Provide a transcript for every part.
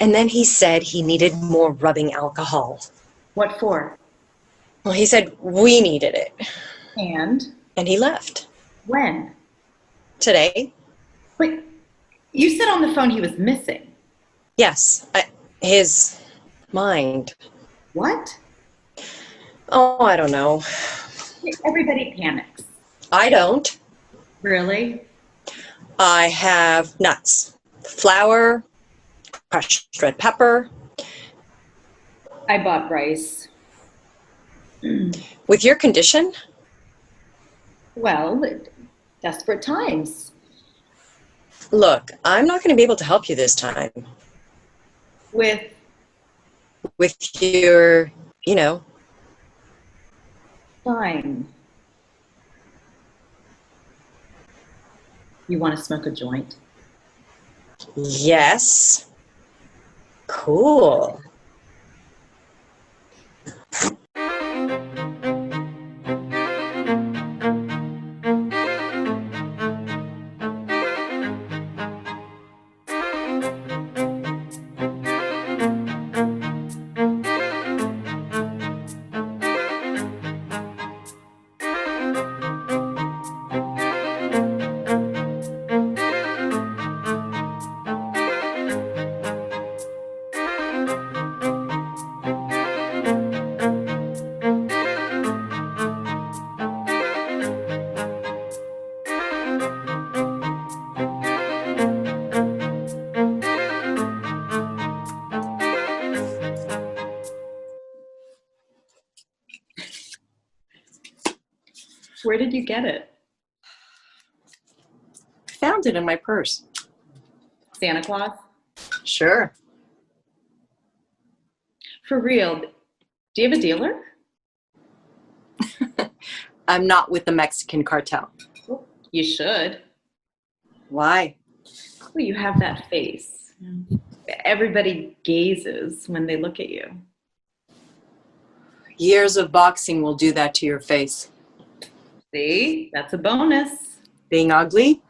And then he said he needed more rubbing alcohol. What for? Well, he said we needed it. And? And he left. When? Today. Wait, you said on the phone he was missing. Yes, his mind. What? Oh, I don't know. Everybody panics. I don't. Really? I have nuts, flour, crushed red pepper. I bought rice. With your condition? Well, desperate times. Look, I'm not going to be able to help you this time. With your, Fine. You want to smoke a joint? Yes. Cool. Where did you get it? Found it in my purse. Santa Claus? Sure. For real? Do you have a dealer? I'm not with the Mexican cartel. You should. Why? Well, you have that face. Everybody gazes when they look at you. Years of boxing will do that to your face. See? That's a bonus. Being ugly?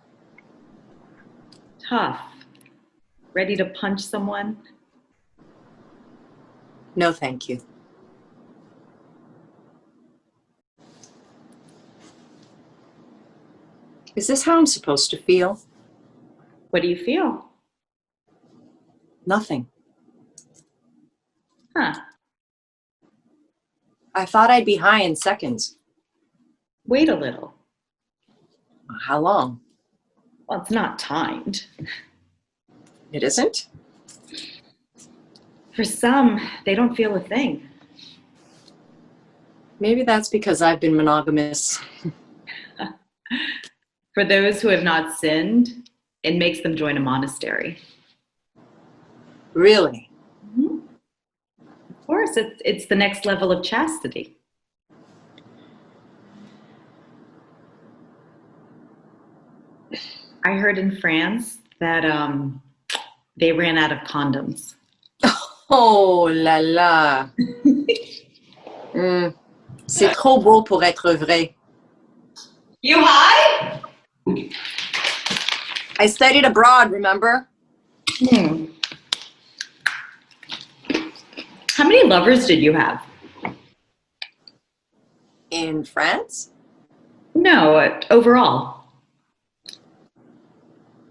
Tough. Ready to punch someone? No, thank you. Is this how I'm supposed to feel? What do you feel? Nothing. Huh. I thought I'd be high in seconds. Wait a little. How long? Well, it's not timed. It isn't? For some, they don't feel a thing. Maybe that's because I've been monogamous. For those who have not sinned, it makes them join a monastery. Really? Mm-hmm. Of course, it's the next level of chastity. I heard in France that they ran out of condoms. Oh là là. C'est trop beau pour être vrai. You high? I studied abroad, remember? How many lovers did you have? In France? No, overall.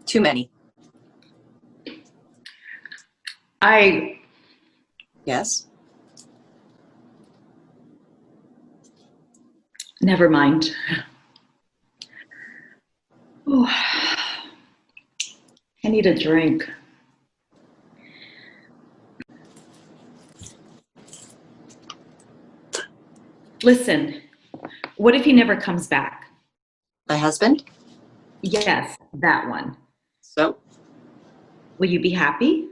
Too many. Yes? Never mind. Oh, I need a drink. Listen, what if he never comes back? My husband? Yes, that one. So? Will you be happy?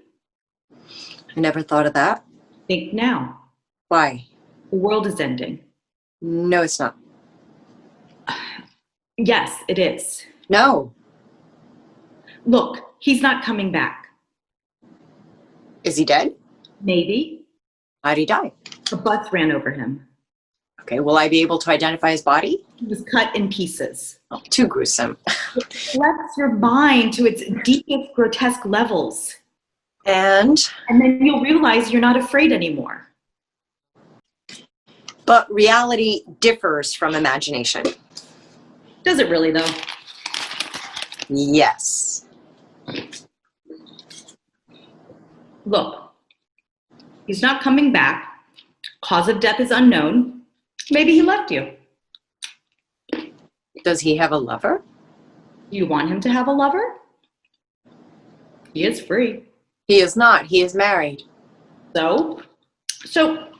I never thought of that. Think now. Why? The world is ending. No, it's not. Yes, it is. No. Look, he's not coming back. Is he dead? Maybe. How'd he die? A bus ran over him. Okay, will I be able to identify his body? He was cut in pieces. Oh, too gruesome. It flex your mind to its deepest grotesque levels. And? And then you'll realize you're not afraid anymore. But reality differs from imagination. Does it really, though? Yes. Look, he's not coming back. Cause of death is unknown. Maybe he left you. Does he have a lover? Do you want him to have a lover? He is free. He is not. He is married. So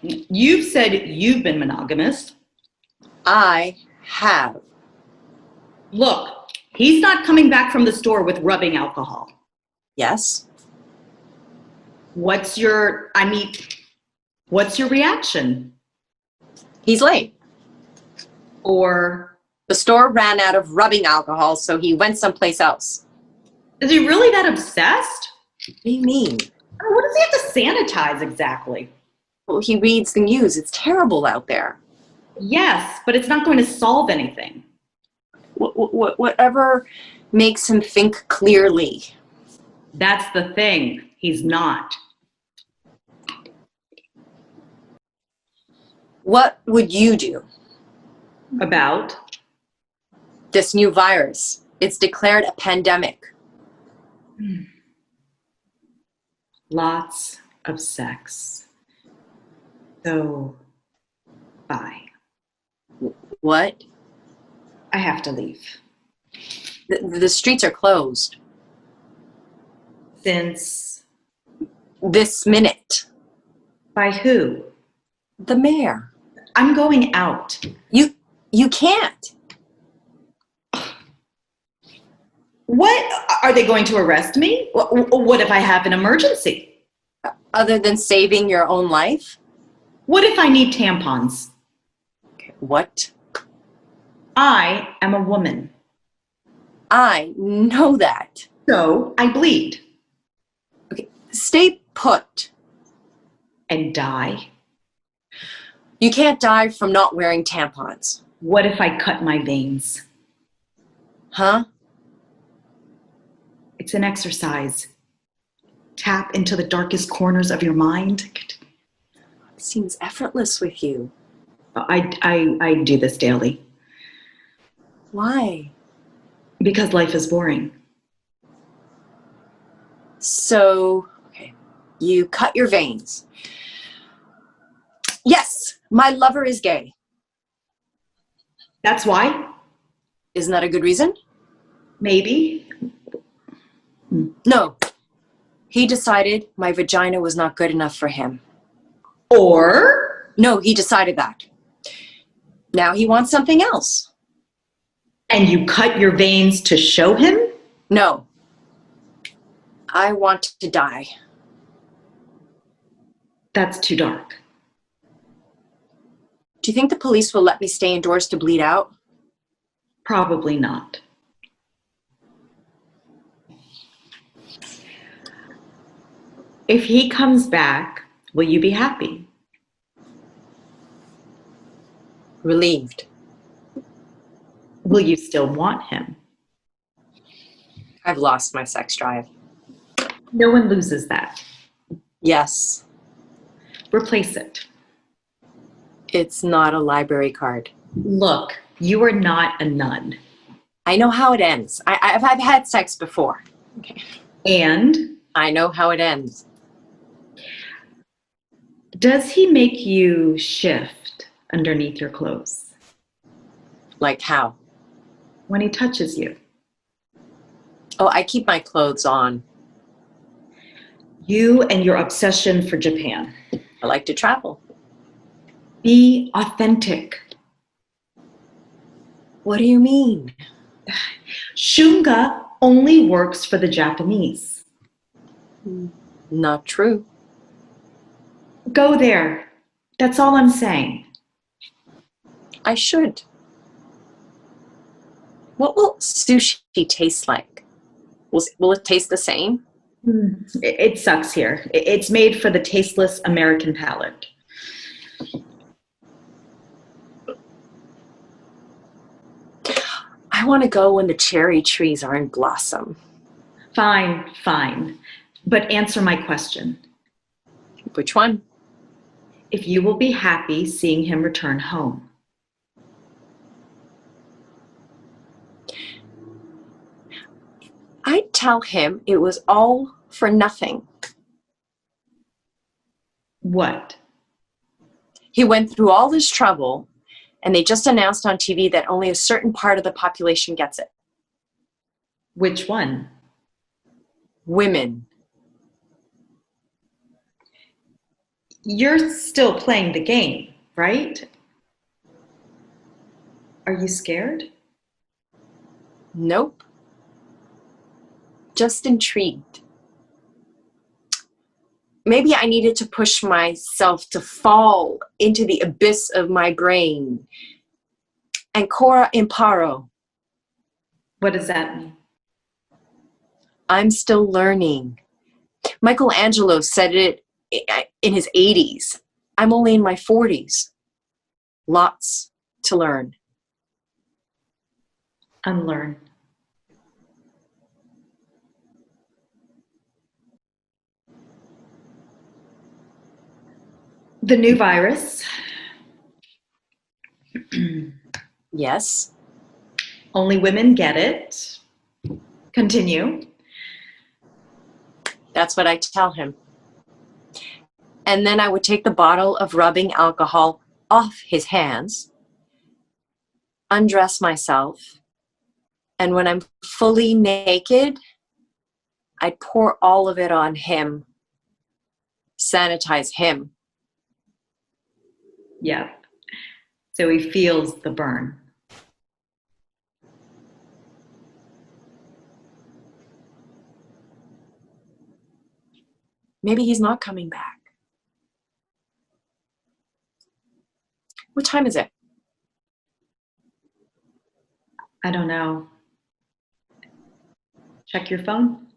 you've said you've been monogamous. I have. Look, he's not coming back from the store with rubbing alcohol. Yes. What's your reaction? He's late. Or The store ran out of rubbing alcohol, so he went someplace else. is he really that obsessed? What do you mean? What does he have to sanitize exactly? Well, he reads the news. It's terrible out there. Yes, but it's not going to solve anything. Whatever makes him think clearly. That's the thing. He's not. What would you do? About? This new virus. It's declared a pandemic. Lots of sex. So, bye. What? I have to leave. The streets are closed. Since? This minute. By who? The mayor. I'm going out. You can't. What? Are they going to arrest me? What if I have an emergency? Other than saving your own life? What if I need tampons? What? I am a woman. I know that. So I bleed. Okay, stay put. And die? You can't die from not wearing tampons. What if I cut my veins? Huh? It's an exercise. Tap into the darkest corners of your mind. It seems effortless with you. I do this daily. Why? Because life is boring. So, okay, you cut your veins. Yes, my lover is gay. That's why? Isn't that a good reason? Maybe. No. He decided my vagina was not good enough for him. Or? No, he decided that. Now he wants something else. And you cut your veins to show him? No. I want to die. That's too dark. Do you think the police will let me stay indoors to bleed out? Probably not. If he comes back, will you be happy? Relieved. Will you still want him? I've lost my sex drive. No one loses that. Yes. Replace it. It's not a library card. Look, you are not a nun. I know how it ends. I've had sex before. Okay. And? I know how it ends. Does he make you shift underneath your clothes? Like how? When he touches you? Oh, I keep my clothes on. You and your obsession for Japan. I like to travel. Be authentic. What do you mean? Shunga only works for the Japanese. Not true. Go there. That's all I'm saying. I should. What will sushi taste like? Will it taste the same? It sucks here. It's made for the tasteless American palate. I want to go when the cherry trees are in blossom. Fine, fine. But answer my question. Which one? If you will be happy seeing him return home. I'd tell him it was all for nothing. What? He went through all this trouble, and they just announced on TV that only a certain part of the population gets it. Which one? Women. You're still playing the game, right? Are you scared? Nope. Just intrigued. Maybe I needed to push myself to fall into the abyss of my brain. Ancora imparo. What does that mean? I'm still learning. Michelangelo said it in his 80s. I'm only in my 40s. Lots to learn. Unlearn. The new virus. Yes. Only women get it. Continue. That's what I tell him. And then I would take the bottle of rubbing alcohol off his hands, undress myself, and when I'm fully naked, I'd pour all of it on him, sanitize him. Yeah. So he feels the burn. Maybe he's not coming back. What time is it? I don't know. Check your phone.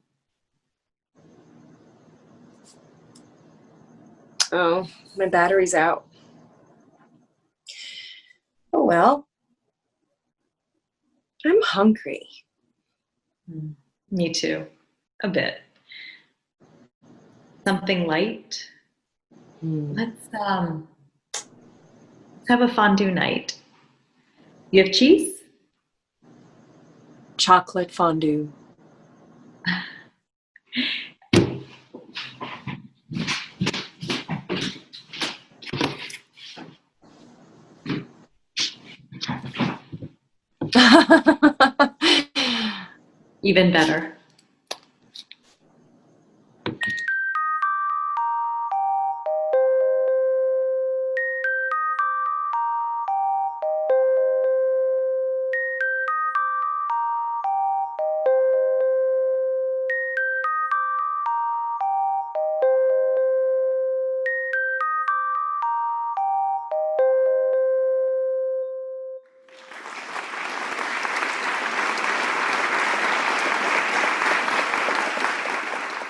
Oh, my battery's out. Oh well. I'm hungry. Me too. A bit. Something light. Let's have a fondue night. You have cheese? Chocolate fondue. Even better.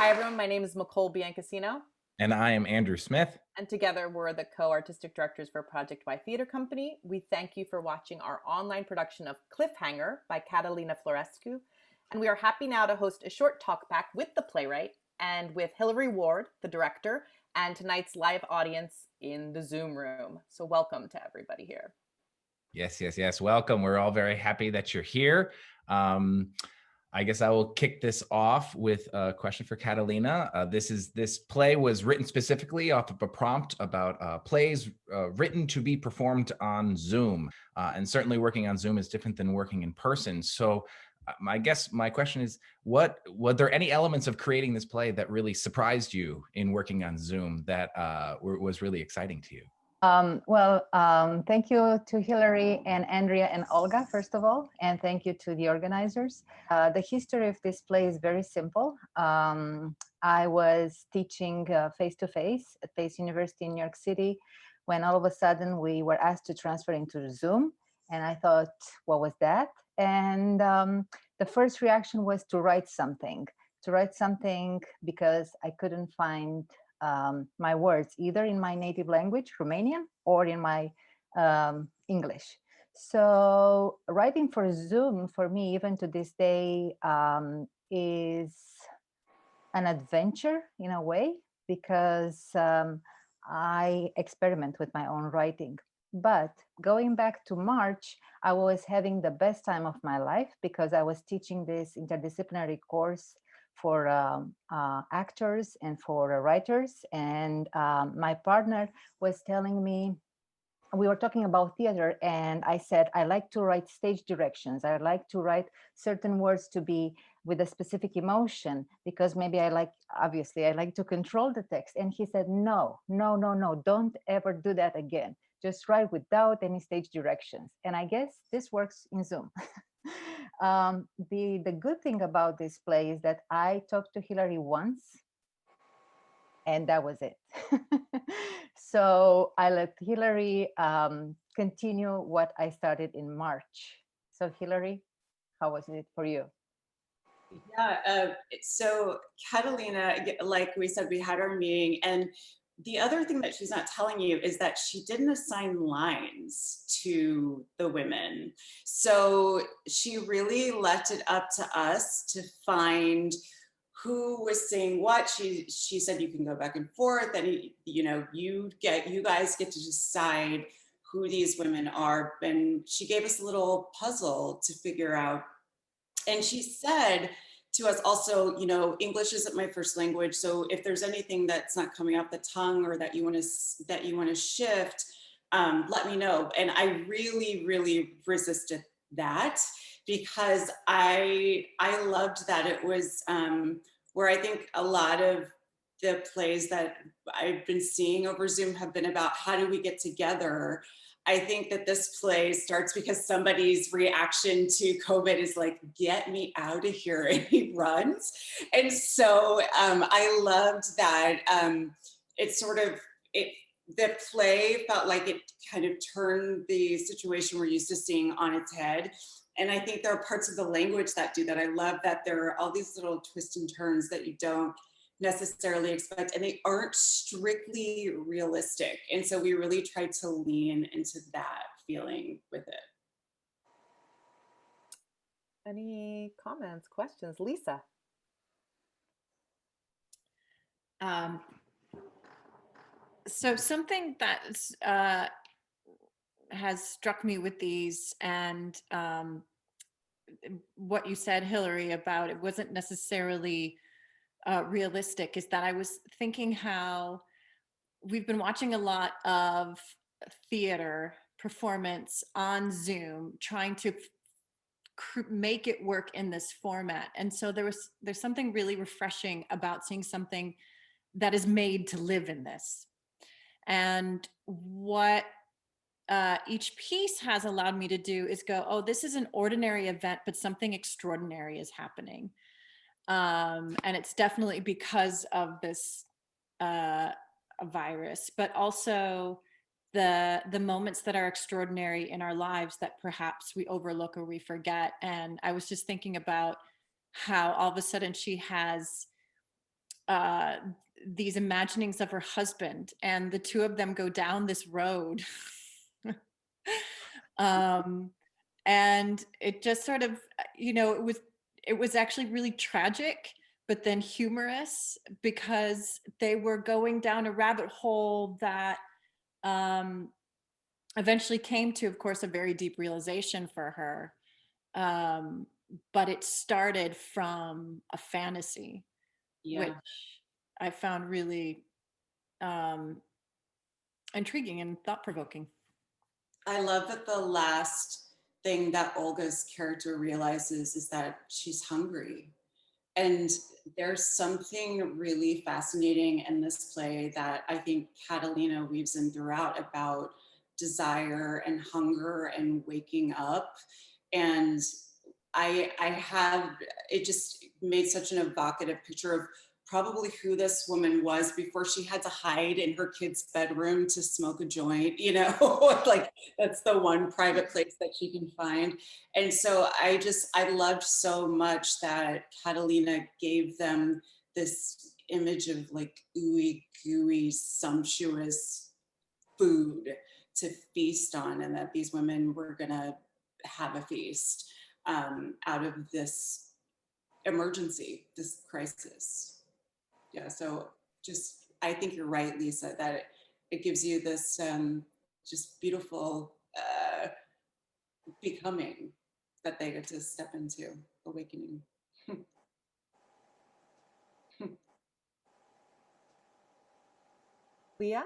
Hi, everyone. My name is Nicole Biancasino. And I am Andrew Smith. And together we're the co-artistic directors for Project Y Theater Company. We thank you for watching our online production of Cliffhanger by Catalina Florescu. And we are happy now to host a short talk back with the playwright and with Hilary Ward, the director, and tonight's live audience in the Zoom room. So welcome to everybody here. Yes. Welcome. We're all very happy that you're here. I guess I will kick this off with a question for Catalina. This play was written specifically off of a prompt about plays written to be performed on Zoom. And certainly working on Zoom is different than working in person. So I guess my question is, were there any elements of creating this play that really surprised you in working on Zoom that was really exciting to you? Thank you to Hilary and Andrea and Olga, first of all, and thank you to the organizers. The history of this play is very simple. I was teaching face-to-face at Pace University in New York City when all of a sudden we were asked to transfer into Zoom. And I thought, what was that? And the first reaction was to write something because I couldn't find my words either in my native language, Romanian, or in my English. So writing for Zoom, for me, even to this day, is an adventure in a way, because I experiment with my own writing. But going back to March, I was having the best time of my life because I was teaching this interdisciplinary course for actors and for writers. And my partner was telling me, we were talking about theater, and I said, I like to write stage directions. I like to write certain words to be with a specific emotion, because maybe obviously I like to control the text. And he said, no, no, no, no, don't ever do that again. Just write without any stage directions. And I guess this works in Zoom. The good thing about this play is that I talked to Hilary once, and that was it. So I let Hilary continue what I started in March. So Hilary, how was it for you? Yeah, so Catalina, like we said, we had our meeting, and the other thing that she's not telling you is that she didn't assign lines to the women. So she really left it up to us to find who was saying what. She said you can go back and forth, and you guys get to decide who these women are. And she gave us a little puzzle to figure out. And she said to us also, English isn't my first language, so if there's anything that's not coming off the tongue or that you want to shift, let me know. And I really, really resisted that, because I loved that it was where I think a lot of the plays that I've been seeing over Zoom have been about how do we get together. I think that this play starts because somebody's reaction to COVID is like, get me out of here, and he runs. And so I loved that the play felt like it kind of turned the situation we're used to seeing on its head. And I think there are parts of the language that do that. I love that there are all these little twists and turns that you don't necessarily expect, and they aren't strictly realistic. And so we really tried to lean into that feeling with it. Any comments, questions? Lisa? So something that has struck me with these, and what you said, Hilary, about it wasn't necessarily realistic, is that I was thinking how we've been watching a lot of theater performance on Zoom, trying to make it work in this format. And so there's something really refreshing about seeing something that is made to live in this. And what each piece has allowed me to do is go, oh, this is an ordinary event, but something extraordinary is happening. And it's definitely because of this virus, but also the moments that are extraordinary in our lives that perhaps we overlook or we forget. And I was just thinking about how all of a sudden she has these imaginings of her husband, and the two of them go down this road. And it just sort of, it was actually really tragic, but then humorous, because they were going down a rabbit hole that eventually came to, of course, a very deep realization for her. But it started from a fantasy, which I found really intriguing and thought-provoking. I love that the last thing that Olga's character realizes is that she's hungry. And there's something really fascinating in this play that I think Catalina weaves in throughout about desire and hunger and waking up. And it just made such an evocative picture of probably who this woman was before she had to hide in her kid's bedroom to smoke a joint, like that's the one private place that she can find. And so I loved so much that Catalina gave them this image of like ooey gooey sumptuous food to feast on, and that these women were gonna have a feast out of this emergency, this crisis. Yeah, so just, I think you're right, Lisa, that it gives you this just beautiful becoming that they get to step into, awakening. Leah?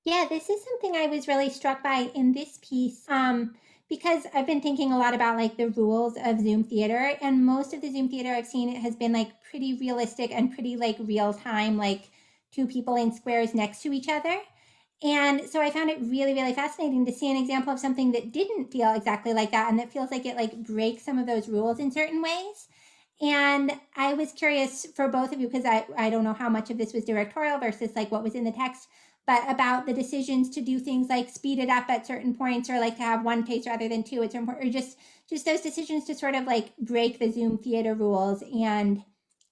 Yeah, this is something I was really struck by in this piece, because I've been thinking a lot about like the rules of Zoom theater, and most of the Zoom theater I've seen, it has been like pretty realistic and pretty like real time, like two people in squares next to each other. And so I found it really, really fascinating to see an example of something that didn't feel exactly like that, and that feels like it like breaks some of those rules in certain ways. And I was curious for both of you, because I don't know how much of this was directorial versus like what was in the text, but about the decisions to do things like speed it up at certain points, or like to have one pace rather than two at certain point, or just those decisions to sort of like break the Zoom theater rules, and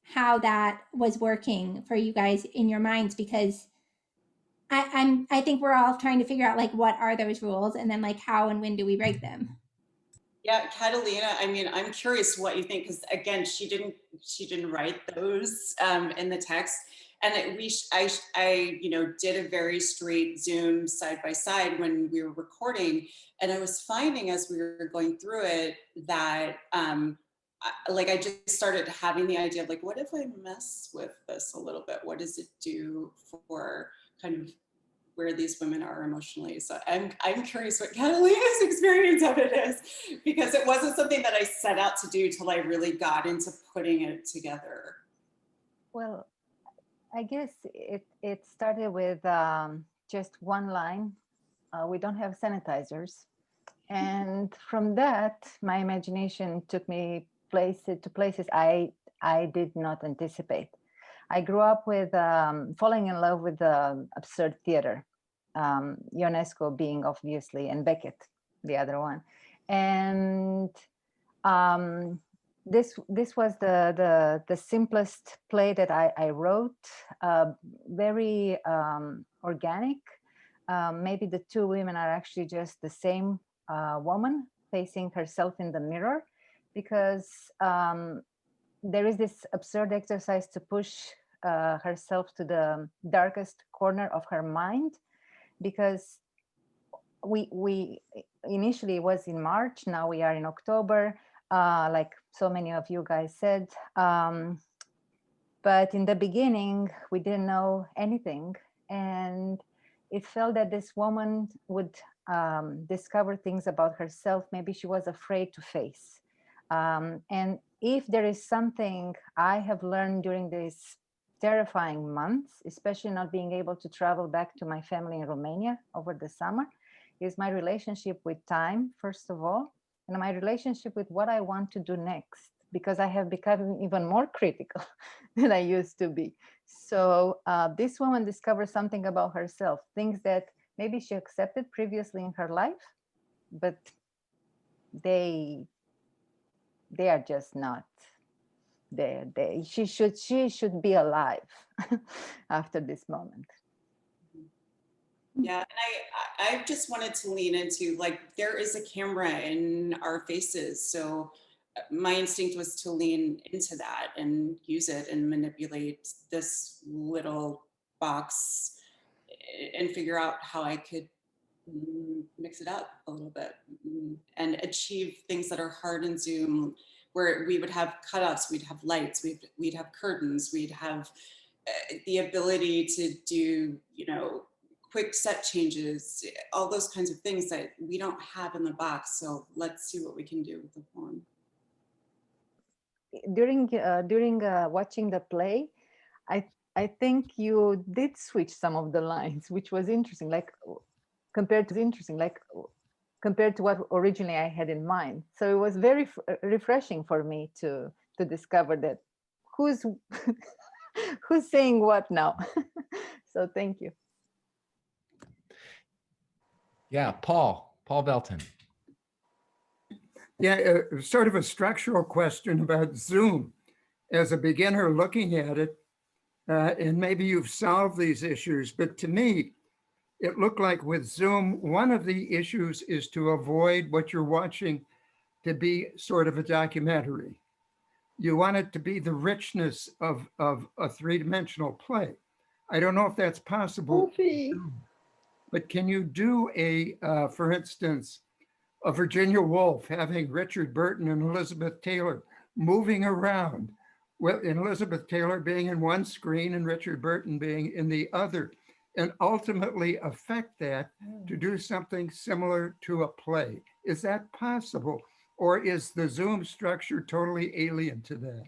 how that was working for you guys in your minds, because I think we're all trying to figure out like what are those rules, and then like how and when do we break them. Yeah, Catalina, I mean, I'm curious what you think, because again, she didn't write those in the text. And I did a very straight Zoom side by side when we were recording. And I was finding as we were going through it that I just started having the idea of like, what if I mess with this a little bit? What does it do for kind of where these women are emotionally? So I'm curious what Catalina's experience of it is, because it wasn't something that I set out to do till I really got into putting it together. Well, I guess it started with just one line. We don't have sanitizers. And from that, my imagination took me to places I did not anticipate. I grew up with falling in love with absurd theater, Ionesco being obviously, and Beckett, the other one. And this was the simplest play that I wrote, very organic. Maybe the two women are actually just the same woman facing herself in the mirror, because there is this absurd exercise to push herself to the darkest corner of her mind, because we initially was in March, now we are in October, like so many of you guys said, but in the beginning we didn't know anything, and it felt that this woman would discover things about herself maybe she was afraid to face. And if there is something I have learned during these terrifying months, especially not being able to travel back to my family in Romania over the summer, is my relationship with time, first of all, and my relationship with what I want to do next, because I have become even more critical than I used to be. So this woman discovers something about herself, things that maybe she accepted previously in her life, but they are just not there. She should be alive after this moment. Yeah, and I just wanted to lean into, like, there is a camera in our faces, so my instinct was to lean into that and use it and manipulate this little box and figure out how I could mix it up a little bit and achieve things that are hard in Zoom, where we would have cutoffs, we'd have lights, we'd have curtains, we'd have the ability to do, quick set changes, all those kinds of things that we don't have in the box. So let's see what we can do with the phone. During watching the play, I think you did switch some of the lines, which was interesting, compared to what originally I had in mind. So it was very refreshing for me to discover that who's saying what now. So thank you. Yeah, Paul Belton. Yeah, sort of a structural question about Zoom. As a beginner looking at it, and maybe you've solved these issues, but to me, it looked like with Zoom, one of the issues is to avoid what you're watching to be sort of a documentary. you want it to be the richness of a three-dimensional play. I don't know if that's possible, but can you do for instance, a Virginia Woolf having Richard Burton and Elizabeth Taylor moving around, well, and Elizabeth Taylor being in one screen and Richard Burton being in the other, and ultimately affect that to do something similar to a play? Is that possible? Or is the Zoom structure totally alien to that?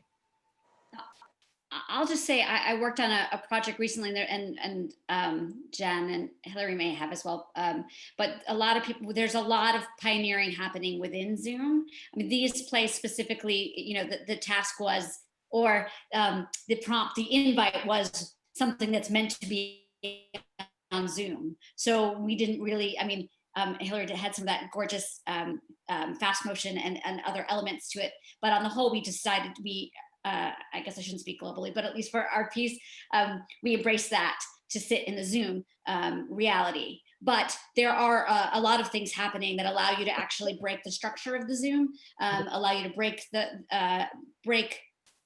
I'll just say I worked on a project recently there, and Jen and Hilary may have as well. But a lot of people, there's a lot of pioneering happening within Zoom. I mean, these plays specifically, you know, the task was, or the prompt, the invite was something that's meant to be on Zoom. So we didn't really, I mean, Hilary had some of that gorgeous fast motion and other elements to it. But on the whole, we decided to be, I guess I shouldn't speak globally, but at least for our piece, we embrace that to sit in the Zoom reality. But there are a lot of things happening that allow you to actually break the structure of the Zoom, allow you to break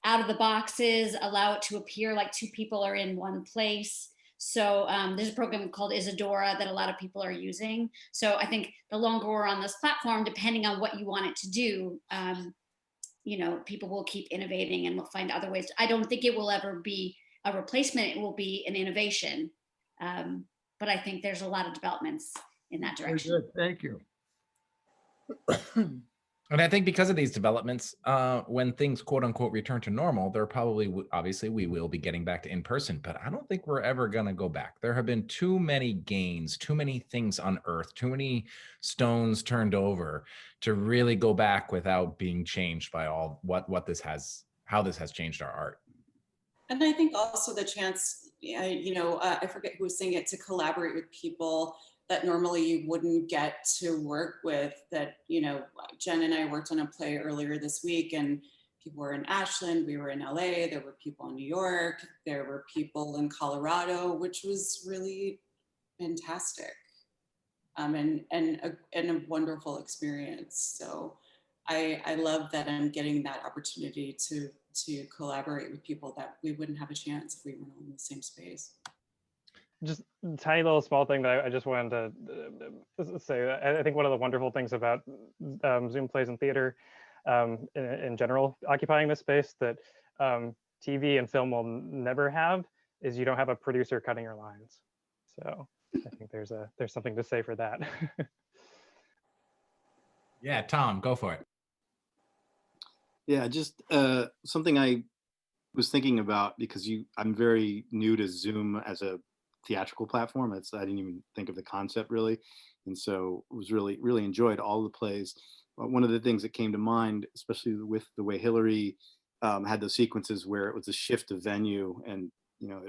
out of the boxes, allow it to appear like two people are in one place. So there's a program called Isadora that a lot of people are using. So I think the longer we're on this platform, depending on what you want it to do, you know, people will keep innovating and will find other ways. I don't think it will ever be a replacement. It will be an innovation. But I think there's a lot of developments in that direction. Very good. Thank you. And I think because of these developments, when things quote unquote return to normal, there probably, obviously we will be getting back to in person, but I don't think we're ever going to go back. There have been too many gains, too many things unearthed, too many stones turned over to really go back without being changed by all what this has, how this has changed our art. And I think also the chance, you know, I forget who was saying it, to collaborate with people that normally you wouldn't get to work with. That, you know, Jen and I worked on a play earlier this week, and people were in Ashland, we were in LA, there were people in New York, there were people in Colorado, which was really fantastic, and a wonderful experience. So I love that I'm getting that opportunity to collaborate with people that we wouldn't have a chance if we weren't in the same space. Just a tiny little small thing that I just wanted to say. I think one of the wonderful things about Zoom plays and theater in general, occupying this space that TV and film will never have, is you don't have a producer cutting your lines. So I think there's something to say for that. Yeah, Tom, go for it. Yeah, just something I was thinking about, because I'm very new to Zoom as a theatrical platform. I didn't even think of the concept really, and so it was really enjoyed all the plays. One of the things that came to mind, especially with the way Hilary had those sequences where it was a shift of venue, and you know,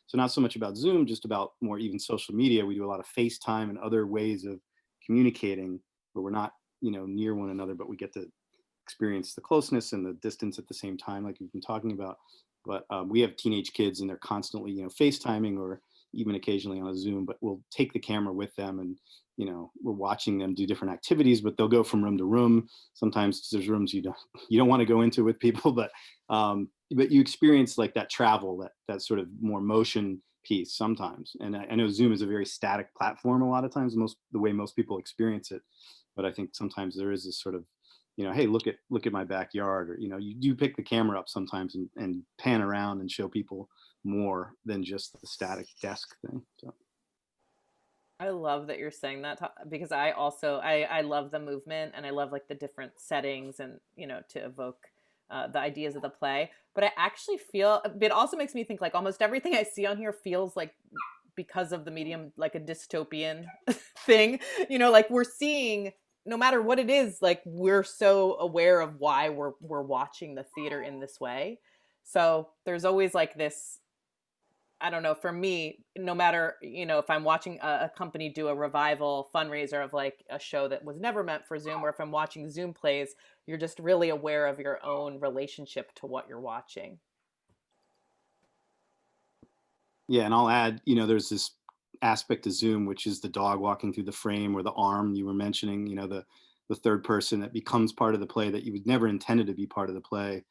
so not so much about Zoom, just about more even social media. We do a lot of FaceTime and other ways of communicating where we're not, you know, near one another, but we get to experience the closeness and the distance at the same time, like we've been talking about. But we have teenage kids, and they're constantly, you know, FaceTiming or even occasionally on a Zoom, but we'll take the camera with them, and, you know, we're watching them do different activities, but they'll go from room to room. Sometimes there's rooms you don't want to go into with people, but you experience like that travel, that sort of more motion piece sometimes. And I know Zoom is a very static platform a lot of times, the way most people experience it. But I think sometimes there is this sort of, you know, hey, look at my backyard, or, you know, you do pick the camera up sometimes and pan around and show people more than just the static desk thing. So I love that you're saying that, because I also I love the movement, and I love like the different settings, and, you know, to evoke the ideas of the play. But I actually feel it also makes me think like almost everything I see on here feels like, because of the medium, like a dystopian thing, you know, like we're seeing, no matter what it is, like we're so aware of why we're watching the theater in this way. So there's always like this, I don't know, for me, no matter, you know, if I'm watching a company do a revival fundraiser of like a show that was never meant for Zoom, or if I'm watching Zoom plays, you're just really aware of your own relationship to what you're watching. yeah, and I'll add, you know, there's this aspect of Zoom, which is the dog walking through the frame, or the arm you were mentioning, you know, the third person that becomes part of the play that you was never intended to be part of the play.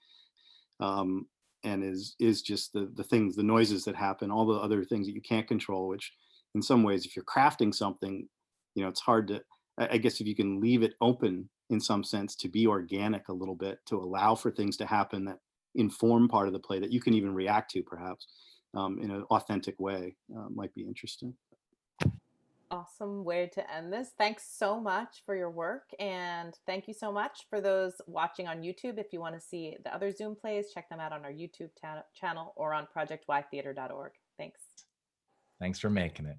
and is just the things, the noises that happen, all the other things that you can't control, which in some ways, if you're crafting something, you know, it's hard to, I guess if you can leave it open in some sense to be organic a little bit, to allow for things to happen that inform part of the play that you can even react to perhaps in an authentic way, might be interesting. Awesome way to end this. Thanks so much for your work. And thank you so much for those watching on YouTube. If you want to see the other Zoom plays, check them out on our YouTube channel or on projectytheater.org. Thanks. Thanks for making it.